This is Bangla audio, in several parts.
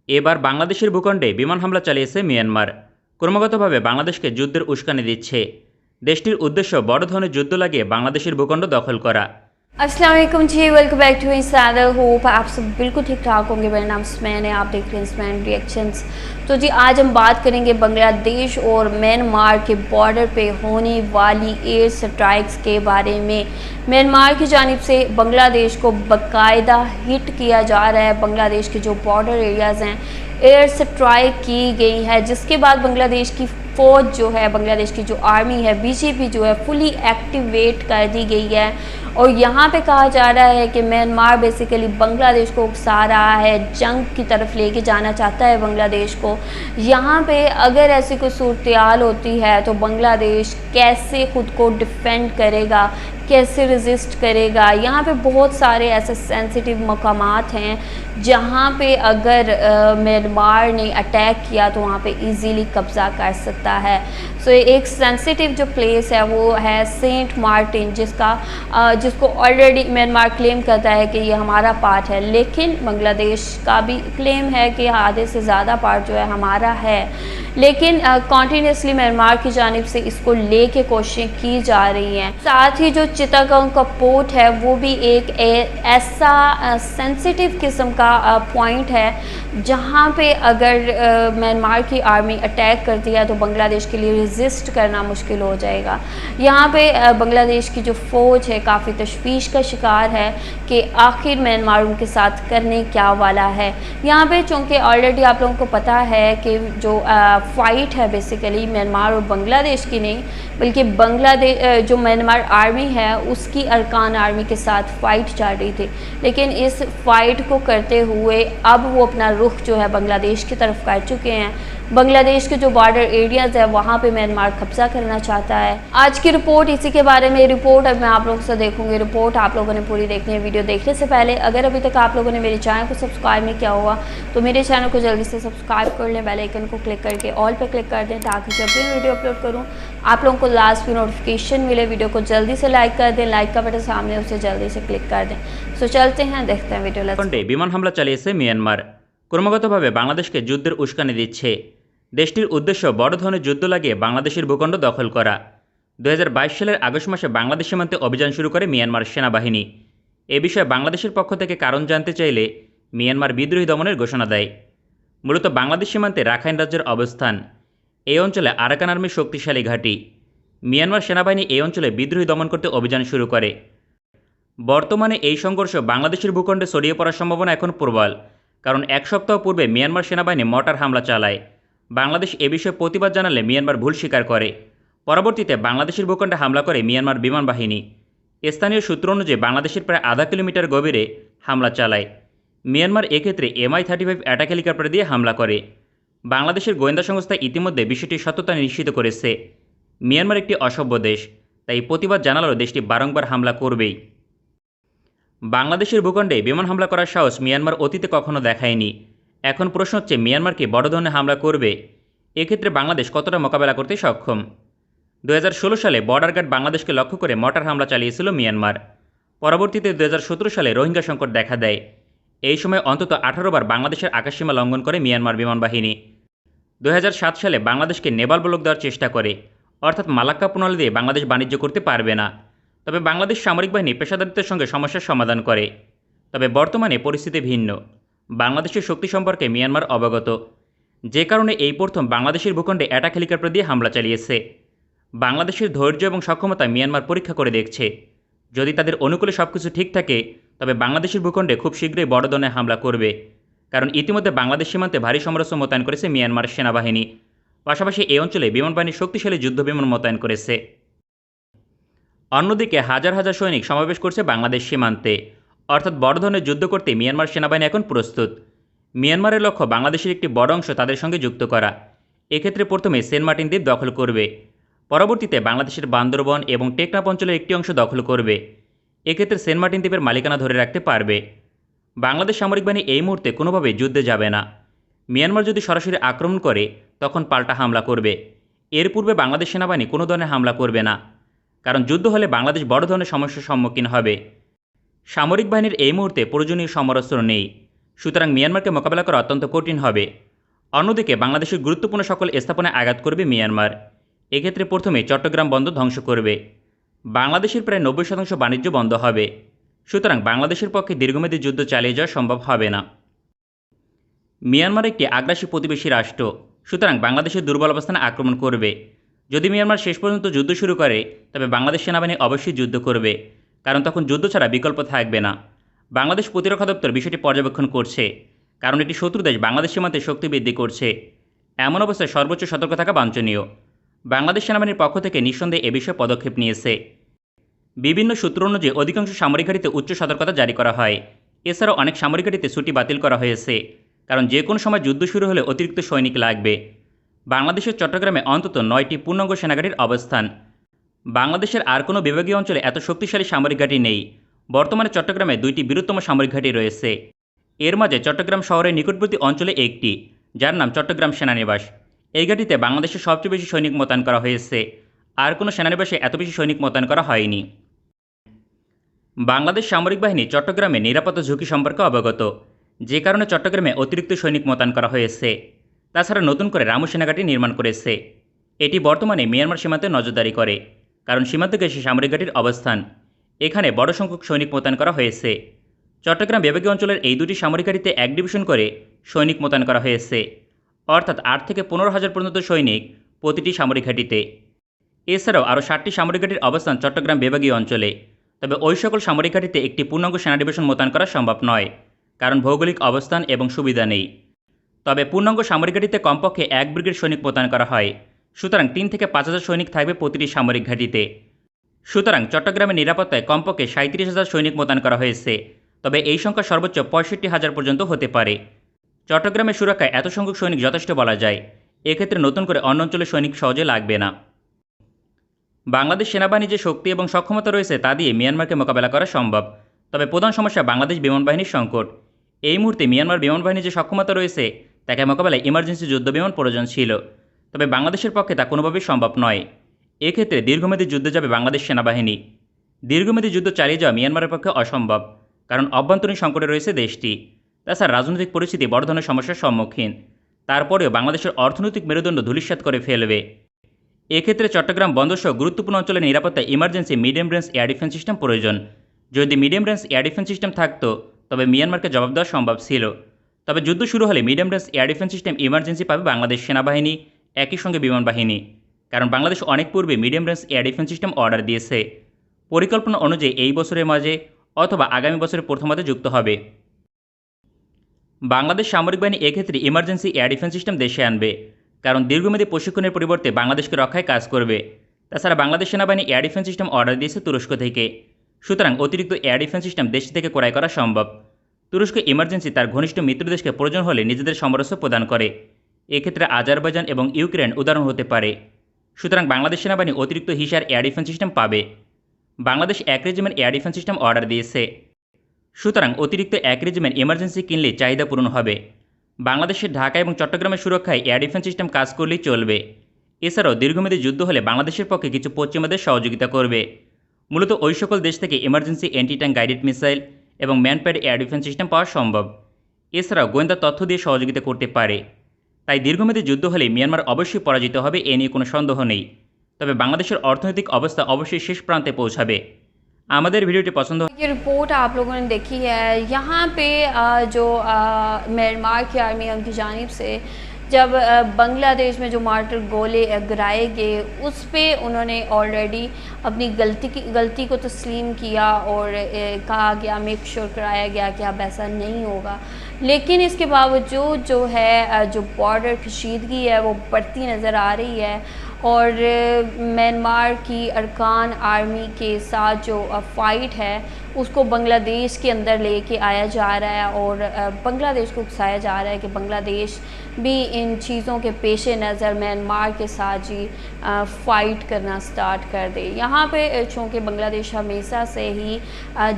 এবার বাংলাদেশের ভূখণ্ডে বিমান হামলা চালিয়েছে মিয়ানমার। ক্রমাগতভাবে বাংলাদেশকে যুদ্ধের উস্কানি দিচ্ছে। দেশটির উদ্দেশ্য বড় ধরনের যুদ্ধ লাগিয়ে বাংলাদেশের ভূখণ্ড দখল করা। अस्सलाम वालेकुम जी, welcome back to my channel. Hope आप सब बिल्कुल ठीक ठाक होंगे। मेरा नाम स्मैन है, आप देख रहे हैं स्मैन रिएक्शंस। तो जी आज हम बात करेंगे बांग्लादेश और म्यांमार के बॉर्डर पे होने वाली एयर स्ट्राइक्स के बारे में। म्यांमार की जानिब से बांग्लादेश को बाकायदा हिट किया जा रहा है। बांग्लादेश के जो बॉर्डर एरियाज़ हैं एयर स्ट्राइक की गई है, जिसके बाद बांग्लादेश की फ़ौज जो है, बांग्लादेश की जो आर्मी है, बीजेपी जो है फुली एक्टिवेट कर दी गई है। और यहाँ पे कहा जा रहा है कि म्यांमार बेसिकली बांग्लादेश को उकसा रहा है, जंग की तरफ लेके जाना चाहता है बांग्लादेश को। यहाँ पे अगर ऐसी कोई सूरत होती है तो बांग्लादेश कैसे ख़ुद को डिफेंड करेगा, कैसे रेजिस्ट करेगा। यहाँ पे बहुत सारे ऐसे सेंसिटिव मकामात हैं जहाँ पे अगर म्यांमार ने अटैक किया तो वहाँ पे इजीली कब्ज़ा कर सकता है। सो एक सेंसिटिव जो प्लेस है वो है सेंट मार्टिन, जिसको ऑलरेडी म्यांमार क्लेम करता है कि ये हमारा पार्ट है, लेकिन बांग्लादेश का भी क्लेम है कि आधे से ज़्यादा पार्ट जो है हमारा है। लेकिन कॉन्टीन्यूसली म्यांमार की जानिब से इसको लेके कोशिशें की जा रही हैं। साथ ही जो चिटागोंग का पोर्ट है वो भी एक ऐसा सेंसिटिव किस्म का पॉइंट है जहाँ पे अगर म्यांमार की आर्मी अटैक करती है तो बांग्लादेश के लिए रेजिस्ट करना मुश्किल हो जाएगा। यहाँ पे बांग्लादेश की जो फ़ौज है काफ़ी तशवीश का शिकार है कि आखिर म्यांमार उनके साथ करने क्या वाला है। यहाँ पे चूँकि ऑलरेडी आप लोगों को पता है कि जो फ़ाइट है बेसिकली म्यांमार और बांग्लादेश की नहीं, बल्कि बांग्लादेश जो म्यांमार आर्मी है उसकी अरकान आर्मी के साथ फ़ाइट चल रही थी। लेकिन इस फ़ाइट को करते हुए अब वो अपना रुख जो है बांग्लादेश की तरफ कर चुके हैं। बांग्लादेश के जो बॉर्डर एरियाज़ है वहाँ पे म्यांमार कब्ज़ा करना चाहता है। आज की रिपोर्ट इसी के बारे में रिपोर्ट अब मैं आप लोगों से देखूंगी। रिपोर्ट आप लोगों ने पूरी देखनी है। वीडियो देखने से पहले अगर अभी तक आप लोगों ने मेरे चैनल को सब्सक्राइब नहीं किया हुआ तो मेरे चैनल को जल्दी से सब्सक्राइब कर लें, बेल आइकन को क्लिक करके ऑल पर क्लिक कर दें ताकि जब भी वीडियो अपलोड करूँ आप लोगों को लास्ट में नोटिफिकेशन मिले। वीडियो को जल्दी से लाइक कर दें, लाइक का बटन सामने उसे जल्दी से क्लिक कर दें। सो चलते हैं, देखते हैं वीडियो। বিমান হামলা চালিয়েছে মিয়ানমার। ক্রমাগতভাবে বাংলাদেশকে যুদ্ধের উস্কানি দিচ্ছে। দেশটির উদ্দেশ্য বড় ধরনের যুদ্ধ লাগিয়ে বাংলাদেশের ভূখণ্ড দখল করা। 2022 সালের আগস্ট মাসে বাংলাদেশ সীমান্তে অভিযান শুরু করে মিয়ানমার সেনাবাহিনী। এ বিষয়ে বাংলাদেশের পক্ষ থেকে কারণ জানতে চাইলে মিয়ানমার বিদ্রোহী দমনের ঘোষণা দেয়। মূলত বাংলাদেশ সীমান্তে রাখাইন রাজ্যের অবস্থান। এই অঞ্চলে আরাকান আর্মির শক্তিশালী ঘাঁটি। মিয়ানমার সেনাবাহিনী এই অঞ্চলে বিদ্রোহী দমন করতে অভিযান শুরু করে। বর্তমানে এই সংঘর্ষ বাংলাদেশের ভূখণ্ডে ছড়িয়ে পড়ার সম্ভাবনা এখন প্রবল, কারণ এক সপ্তাহ পূর্বে মিয়ানমার সেনাবাহিনী মর্টার হামলা চালায়। বাংলাদেশ এ বিষয়ে প্রতিবাদ জানালে মিয়ানমার ভুল স্বীকার করে। পরবর্তীতে বাংলাদেশের ভূখণ্ডে হামলা করে মিয়ানমার বিমান বাহিনী। স্থানীয় সূত্র অনুযায়ী বাংলাদেশের প্রায় আধা কিলোমিটার গভীরে হামলা চালায়। মিয়ানমার এক্ষেত্রে MI-35 অ্যাটাক হেলিকপ্টার দিয়ে হামলা করে। বাংলাদেশের গোয়েন্দা সংস্থা ইতিমধ্যে বিষয়টির সত্যতা নিশ্চিত করেছে। মিয়ানমার একটি অসভ্য দেশ, তাই প্রতিবাদ জানালেও দেশটি বারংবার হামলা করবেই। বাংলাদেশের ভূখণ্ডে বিমান হামলা করার সাহস মিয়ানমার অতীতে কখনো দেখায়নি। এখন প্রশ্ন হচ্ছে মিয়ানমার কি বড় ধরনের হামলা করবে? এক্ষেত্রে বাংলাদেশ কতটা মোকাবেলা করতে সক্ষম? 2016 সালে বর্ডার গার্ড বাংলাদেশকে লক্ষ্য করে মর্টার হামলা চালিয়েছিল মিয়ানমার। পরবর্তীতে 2017 সালে রোহিঙ্গা সংকট দেখা দেয়। এই সময় অন্তত 18 বার বাংলাদেশের আকাশসীমা লঙ্ঘন করে মিয়ানমার বিমান বাহিনী। 2007 সালে বাংলাদেশকে নেভাল ব্লক দেওয়ার চেষ্টা করে, অর্থাৎ মালাক্কা প্রণালী দিয়ে বাংলাদেশ বাণিজ্য করতে পারবে না। তবে বাংলাদেশ সামরিক বাহিনী পেশাদারিত্বের সঙ্গে সমস্যার সমাধান করে। তবে বর্তমানে পরিস্থিতি ভিন্ন। বাংলাদেশের শক্তি সম্পর্কে মিয়ানমার অবগত, যে কারণে এই প্রথম বাংলাদেশের ভূখণ্ডে অ্যাটাক হেলিকপ্টার দিয়ে হামলা চালিয়েছে। বাংলাদেশের ধৈর্য এবং সক্ষমতা মিয়ানমার পরীক্ষা করে দেখছে। যদি তাদের অনুকূলে সবকিছু ঠিক থাকে তবে বাংলাদেশের ভূখণ্ডে খুব শীঘ্রই বড় ধরনের হামলা করবে, কারণ ইতিমধ্যে বাংলাদেশ সীমান্তে ভারী সমরাস্ত্র মোতায়েন করেছে মিয়ানমার সেনাবাহিনী। পাশাপাশি এই অঞ্চলে বিমান বাহিনীর শক্তিশালী যুদ্ধবিমান মোতায়েন করেছে। অন্যদিকে হাজার হাজার সৈনিক সমাবেশ করছে বাংলাদেশ সীমান্তে, অর্থাৎ বড় ধরনের যুদ্ধ করতে মিয়ানমার সেনাবাহিনী এখন প্রস্তুত। মিয়ানমারের লক্ষ্য বাংলাদেশের একটি বড় অংশ তাদের সঙ্গে যুক্ত করা। এক্ষেত্রে প্রথমে সেন্ট মার্টিন দ্বীপ দখল করবে, পরবর্তীতে বাংলাদেশের বান্দরবন এবং টেকনাফ অঞ্চলের একটি অংশ দখল করবে। এক্ষেত্রে সেন্ট মার্টিন দ্বীপের মালিকানা ধরে রাখতে পারবে। বাংলাদেশ সামরিক বাহিনী এই মুহূর্তে কোনোভাবেই যুদ্ধে যাবে না। মিয়ানমার যদি সরাসরি আক্রমণ করে তখন পাল্টা হামলা করবে। এর পূর্বে বাংলাদেশ সেনাবাহিনী কোনো ধরনের হামলা করবে না, কারণ যুদ্ধ হলে বাংলাদেশ বড় ধরনের সমস্যার সম্মুখীন হবে। সামরিক বাহিনীর এই মুহূর্তে প্রয়োজনীয় সমরাস্ত্র নেই, সুতরাং মিয়ানমারকে মোকাবেলা করা অত্যন্ত কঠিন হবে। অন্যদিকে বাংলাদেশের গুরুত্বপূর্ণ সকল স্থাপনায় আঘাত করবে মিয়ানমার। এক্ষেত্রে প্রথমে চট্টগ্রাম বন্দর ধ্বংস করবে। বাংলাদেশের প্রায় 90% বাণিজ্য বন্ধ হবে। সুতরাং বাংলাদেশের পক্ষে দীর্ঘমেয়াদী যুদ্ধ চালিয়ে যাওয়া সম্ভব হবে না। মিয়ানমার একটি আগ্রাসী প্রতিবেশী রাষ্ট্র, সুতরাং বাংলাদেশের দুর্বল অবস্থানে আক্রমণ করবে। যদি মিয়ানমার শেষ পর্যন্ত যুদ্ধ শুরু করে, তবে বাংলাদেশ সেনাবাহিনী অবশ্যই যুদ্ধ করবে, কারণ তখন যুদ্ধ ছাড়া বিকল্প থাকবে না। বাংলাদেশ প্রতিরক্ষা দপ্তর বিষয়টি পর্যবেক্ষণ করছে, কারণ এটি শত্রু দেশ বাংলাদেশ সীমান্তে শক্তি বৃদ্ধি করছে। এমন অবস্থায় সর্বোচ্চ সতর্ক থাকা বাঞ্ছনীয়। বাংলাদেশ সেনাবাহিনীর পক্ষ থেকে নিঃসন্দেহে এ বিষয়ে পদক্ষেপ নিয়েছে। বিভিন্ন সূত্র অনুযায়ী অধিকাংশ সামরিক ঘাঁটিতে উচ্চ সতর্কতা জারি করা হয়। এছাড়াও অনেক সামরিক ঘাঁটিতে ছুটি বাতিল করা হয়েছে, কারণ যে কোনো সময় যুদ্ধ শুরু হলে অতিরিক্ত সৈনিক লাগবে। বাংলাদেশের চট্টগ্রামে অন্তত 9টি পূর্ণাঙ্গ সেনাঘাঁটির অবস্থান। বাংলাদেশের আর কোনো বিভাগীয় অঞ্চলে এত শক্তিশালী সামরিক ঘাঁটি নেই। বর্তমানে চট্টগ্রামে 2টি বৃহত্তম সামরিক ঘাঁটি রয়েছে। এর মাঝে চট্টগ্রাম শহরের নিকটবর্তী অঞ্চলে একটি, যার নাম চট্টগ্রাম সেনানিবাস। এই ঘাঁটিতে বাংলাদেশের সবচেয়ে বেশি সৈনিক মোতায়েন করা হয়েছে। আর কোনো সেনানিবাসে এত বেশি সৈনিক মোতায়েন করা হয়নি। বাংলাদেশ সামরিক বাহিনী চট্টগ্রামে নিরাপত্তা ঝুঁকি সম্পর্কে অবগত, যে কারণে চট্টগ্রামে অতিরিক্ত সৈনিক মোতায়েন করা হয়েছে। তাছাড়া নতুন করে রামু সেনাঘাঁটি নির্মাণ করেছে। এটি বর্তমানে মিয়ানমার সীমান্তে নজরদারি করে, কারণ সীমান্ত ঘেঁষে সামরিক ঘাঁটির অবস্থান। এখানে বড় সংখ্যক সৈনিক মোতায়েন করা হয়েছে। চট্টগ্রাম বিভাগীয় অঞ্চলের এই 2টি সামরিক ঘাঁটিতে 1 ডিভিশন করে সৈনিক মোতায়েন করা হয়েছে, অর্থাৎ 8 থেকে 15,000 পর্যন্ত সৈনিক প্রতিটি সামরিক ঘাঁটিতে। এছাড়াও আরও 7টি সামরিক ঘাঁটির অবস্থান চট্টগ্রাম বিভাগীয় অঞ্চলে। তবে ওই সকল সামরিক ঘাঁটিতে একটি পূর্ণাঙ্গ সেনা ডিভিশন মোতায়েন করা সম্ভব নয়, কারণ ভৌগোলিক অবস্থান এবং সুবিধা নেই। তবে পূর্ণাঙ্গ সামরিক ঘাঁটিতে কমপক্ষে 1 ব্রিগেড সৈনিক মোতায়েন করা হয়। সুতরাং 3 থেকে 5,000 সৈনিক থাকবে প্রতিটি সামরিক ঘাঁটিতে। সুতরাং চট্টগ্রামের নিরাপত্তায় কমপক্ষে 37,000 সৈনিক মোতায়েন করা হয়েছে। তবে এই সংখ্যা সর্বোচ্চ 65,000 পর্যন্ত হতে পারে। চট্টগ্রামের সুরক্ষায় এত সংখ্যক সৈনিক যথেষ্ট বলা যায়। এক্ষেত্রে নতুন করে অন্য অঞ্চলের সৈনিক সহজে লাগবে না। বাংলাদেশ সেনাবাহিনীর যে শক্তি এবং সক্ষমতা রয়েছে তা দিয়ে মিয়ানমারকে মোকাবেলা করা সম্ভব। তবে প্রধান সমস্যা বাংলাদেশ বিমান বাহিনীর সংকট। এই মুহূর্তে মিয়ানমার বিমান বাহিনীর যে সক্ষমতা রয়েছে তাকে মোকাবেলায় ইমার্জেন্সি যুদ্ধ বিমান প্রয়োজন ছিল। তবে বাংলাদেশের পক্ষে তা কোনোভাবেই সম্ভব নয়। এক্ষেত্রে দীর্ঘমেয়াদী যুদ্ধে যাবে বাংলাদেশ সেনাবাহিনী। দীর্ঘমেয়াদী যুদ্ধ চালিয়ে যাওয়া মিয়ানমারের পক্ষে অসম্ভব, কারণ অভ্যন্তরীণ সংকটে রয়েছে দেশটি। তাছাড়া রাজনৈতিক পরিস্থিতি বড় ধরনের সমস্যার সম্মুখীন। তারপরেও বাংলাদেশের অর্থনৈতিক মেরুদণ্ড ধূলিসাৎ করে ফেলবে। এক্ষেত্রে চট্টগ্রাম বন্দরসহ গুরুত্বপূর্ণ অঞ্চলের নিরাপত্তায় emergency medium range air defence system প্রয়োজন। যদি medium range air defence system থাকতো, তবে মিয়ানমারকে জবাব দেওয়া সম্ভব ছিল। তবে যুদ্ধ শুরু হলে medium range air defence system emergency পাবে বাংলাদেশ সেনাবাহিনী, একই সঙ্গে বিমান বাহিনী, কারণ বাংলাদেশ অনেক পূর্বে medium range air defence system order দিয়েছে। পরিকল্পনা অনুযায়ী এই বছরের মাঝে অথবা আগামী বছরের প্রথমার্ধে যুক্ত হবে। বাংলাদেশ সামরিক বাহিনী এক্ষেত্রে ইমার্জেন্সি এয়ার ডিফেন্স সিস্টেম দেশে আনবে, কারণ দীর্ঘমেয়াদী প্রশিক্ষণের পরিবর্তে বাংলাদেশকে রক্ষায় কাজ করবে। তাছাড়া বাংলাদেশ সেনাবাহিনী এয়ার ডিফেন্স সিস্টেম অর্ডার দিয়েছে তুরস্ক থেকে। সুতরাং অতিরিক্ত এয়ার ডিফেন্স সিস্টেম দেশ থেকে ক্রয় করা সম্ভব। তুরস্ক ইমার্জেন্সি তার ঘনিষ্ঠ মিত্র দেশকে প্রয়োজন হলে নিজেদের সমরাস্ত্র প্রদান করে। এক্ষেত্রে আজারবাইজান এবং ইউক্রেন উদাহরণ হতে পারে। সুতরাং বাংলাদেশ সেনাবাহিনী অতিরিক্ত হিসার এয়ার ডিফেন্স সিস্টেম পাবে। Bangladesh 1 regiment air defence system order দিয়েছে। সুতরাং অতিরিক্ত 1 রেজিমেন্ট ইমার্জেন্সি কিনলে চাহিদা পূরণ হবে। বাংলাদেশের ঢাকা এবং চট্টগ্রামের সুরক্ষায় এয়ার ডিফেন্স সিস্টেম কাজ করলেই চলবে। এছাড়াও দীর্ঘমেয়াদী যুদ্ধ হলে বাংলাদেশের পক্ষে কিছু পশ্চিমাদের সহযোগিতা করবে। মূলত ওই সকল দেশ থেকে emergency anti tank guided missile এবং ম্যানপ্যাড এয়ার ডিফেন্স সিস্টেম পাওয়া সম্ভব। এছাড়াও গোয়েন্দা তথ্য দিয়ে সহযোগিতা করতে পারে। তাই দীর্ঘমেয়াদী যুদ্ধ হলে মিয়ানমার অবশ্যই পরাজিত হবে, এ নিয়ে কোনো সন্দেহ নেই। তবে বাংলাদেশের অর্থনৈতিক অবস্থা অবশ্যই শেষ প্রান্তে পৌঁছাবে। আমাদের ভিডিওটি পছন্দ ये रिपोर्ट आप लोगों ने देखी है। यहाँ पे जो म्यांमार की आर्मी उनकी जानिब से जब बांग्लादेश में जो मार्टर गोले गिराए गए, उस पे उन्होंने ऑलरेडी अपनी गलती को तस्लीम किया और कहा गया, मेक श्योर कराया गया कि अब ऐसा नहीं होगा। लेकिन इसके बावजूद जो है जो बॉर्डर कशीदगी है वो बढ़ती नज़र आ रही है और म्यांमार की अरकान आर्मी के साथ जो फ़ाइट है उसको बांग्लादेश के अंदर लेके आया जा रहा है और बांग्लादेश को उकसाया जा रहा है कि बांग्लादेश भी इन चीज़ों के पेश नज़र म्यांमार के साथ जी फ़ाइट करना स्टार्ट कर दे। यहाँ पे चूँकि बांग्लादेश हमेशा से ही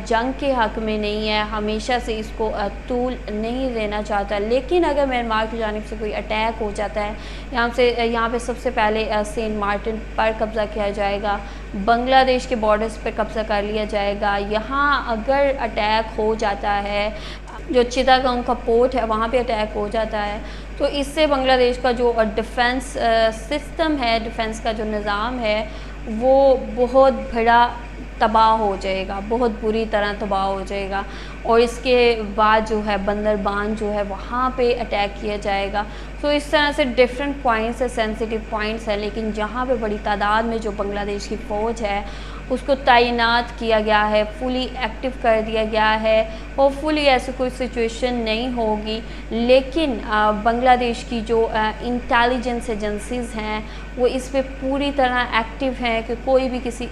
जंग के हक़ में नहीं है, हमेशा से इसको तूल नहीं देना चाहता। लेकिन अगर म्यांमार की जानिब से कोई अटैक हो जाता है, यहाँ पे सबसे पहले सेंट मार्टिन पर कब्ज़ा किया जाएगा, बांग्लादेश के बॉर्डर्स पर कब्ज़ा कर लिया जाएगा। यहाँ अगर अटैक हो जाता है जो चिटागोंग का पोर्ट है वहाँ पे अटैक हो जाता है। तो इससे बांग्लादेश का जो डिफेंस सिस्टम है, डिफेंस का जो निज़ाम है वो बहुत बड़ा तबाह हो जाएगा, बहुत बुरी तरह तबाह हो जाएगा। और इसके बाद जो है बंदरबान जो है वहाँ पे अटैक किया जाएगा। तो इस तरह से डिफरेंट पॉइंट्स है, सेंसिटिव पॉइंट्स है, लेकिन जहाँ पे बड़ी तादाद में जो बांग्लादेश की फ़ौज है उसको तैनात किया गया है, फुली एक्टिव कर दिया गया है। होपफुली ऐसी कोई सिचुएशन नहीं होगी, लेकिन बांग्लादेश की जो इंटेलिजेंस एजेंसीज़ हैं वो इस पे पूरी तरह एक्टिव हैं कि कोई भी किसी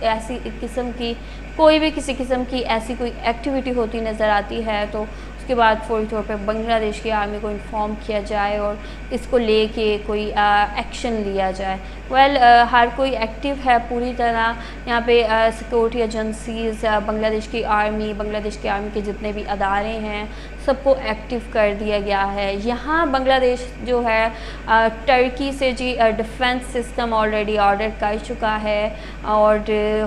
किस्म की ऐसी कोई एक्टिविटी होती नज़र आती है तो उसके बाद फौरी तौर पर बांग्लादेश की आर्मी को इन्फॉर्म किया जाए और इसको लेके कोई एक्शन लिया जाए। हर कोई एक्टिव है पूरी तरह। यहाँ पे सिक्योरिटी एजेंसीज़, बांग्लादेश की आर्मी के जितने भी अदारे हैं सबको एक्टिव कर दिया गया है। यहाँ बांग्लादेश जो है टर्की से जी डिफेंस सिस्टम ऑलरेडी ऑर्डर कर चुका है और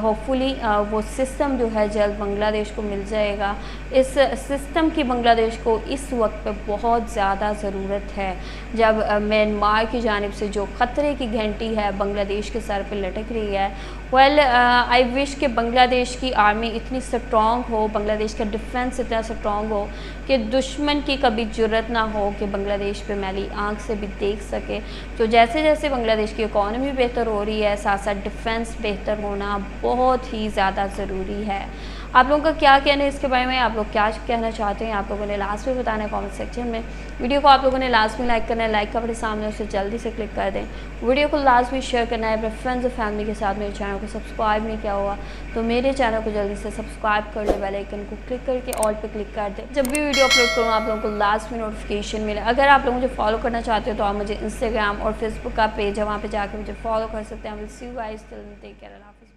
होपफुली वो सिस्टम जो है जल्द बांग्लादेश को मिल जाएगा। इस सिस्टम की बांग्लादेश को इस वक्त पे बहुत ज़्यादा ज़रूरत है, जब म्यांमार की जानिब से जो ख़तरे की घंटी है बांग्लादेश के सर पे लटक रही है। आई विश कि बांग्लादेश की आर्मी इतनी स्ट्रॉन्ग हो, बांग्लादेश का डिफेंस इतना स्ट्रॉन्ग हो कि दुश्मन की कभी जुर्रत ना हो कि बांग्लादेश पे मैली आंख से भी देख सके। तो जैसे जैसे बांग्लादेश की इकॉनमी बेहतर हो रही है, साथ साथ डिफेंस बेहतर होना बहुत ही ज़्यादा ज़रूरी है। आप लोगों का क्या कहना है इसके बारे में? आप लोग क्या कहना चाहते हैं आप लोगों ने लास्ट में बताना है कमेंट सेक्शन में। वीडियो को आप लोगों ने लास्ट में लाइक करना है, लाइक का बड़े सामने उसे जल्दी से क्लिक कर दें। वीडियो को लास्ट में शेयर करना है अपने फ्रेंड्स और फैमिली के साथ। मेरे चैनल को सब्सक्राइब नहीं किया हुआ तो मेरे चैनल को जल्दी से सब्सक्राइब कर ले, बेल आइकन को क्लिक करके ऑल पे क्लिक कर दें। जब भी वीडियो अपलोड करूँ आप लोगों को लास्ट में नोटिफिकेशन मिले। अगर आप लोग मुझे फॉलो करना चाहते हो तो आप मुझे इंस्टाग्राम और फेसबुक का पेज है, वहाँ पर जाकर मुझे फॉलो कर सकते हैं। I will see you guys, till then take care, अल्लाह हाफ़िज़।